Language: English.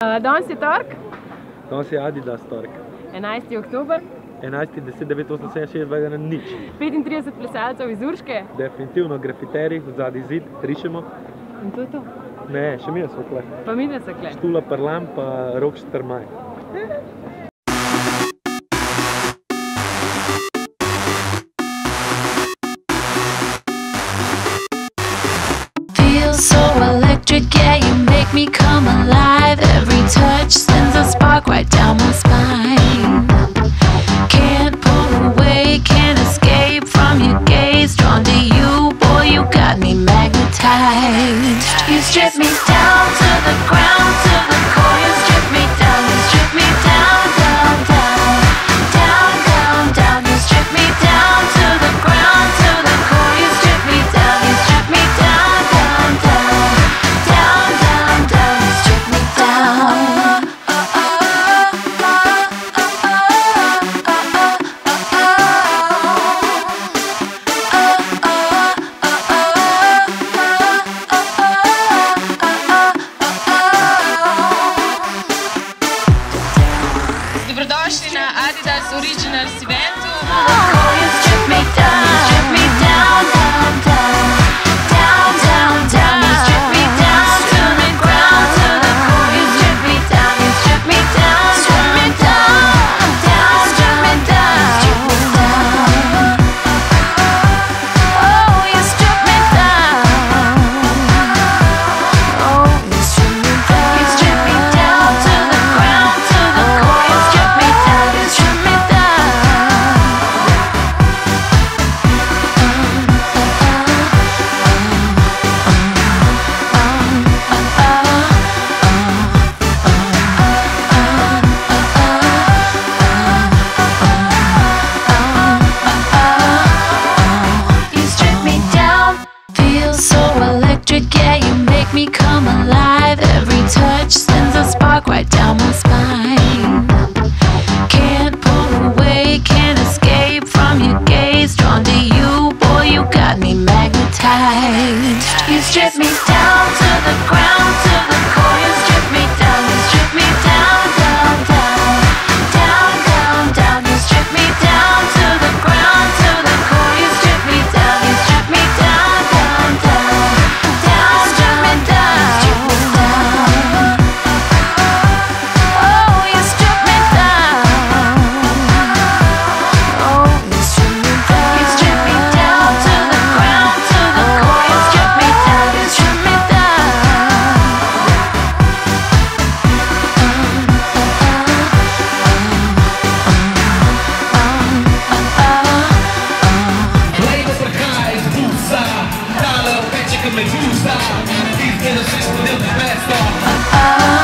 Danes je torek. Danes je Adidas torek. 11. oktober. 11.10.1986, nič. 35 plesalcev iz Urške. Definitivno grafiteri, zadnji zid, rišemo. In to je to? Ne, še mi smo kle. Pa mi da so kle. Štula Prlan pa rok Štrmaj. So electric, yeah, you make me come alive. Every touch sends a spark right down my spine. Can't pull away, can't escape from your gaze. Drawn to you, boy, you got me magnetized. You strip me down to the ground, to the core. You strip me down, you strip me down, down, down, down, down, down. You strip me down to the ground, to the core. You strip me down, you strip me down. Dobrodošli na Adidas Originals eventu. Yeah, you make me come alive. Every touch sends a spark right down my spine. Can't pull away, can't escape from your gaze. Drawn to you, boy, you got me magnetized. You strip me down to the ground, to the core. You strip me down, you strip me down, down, down, down, down, down. You strip me down to the ground, to the core. You strip me down, you strip me down, down, down. Medusa, he's been a system in the best of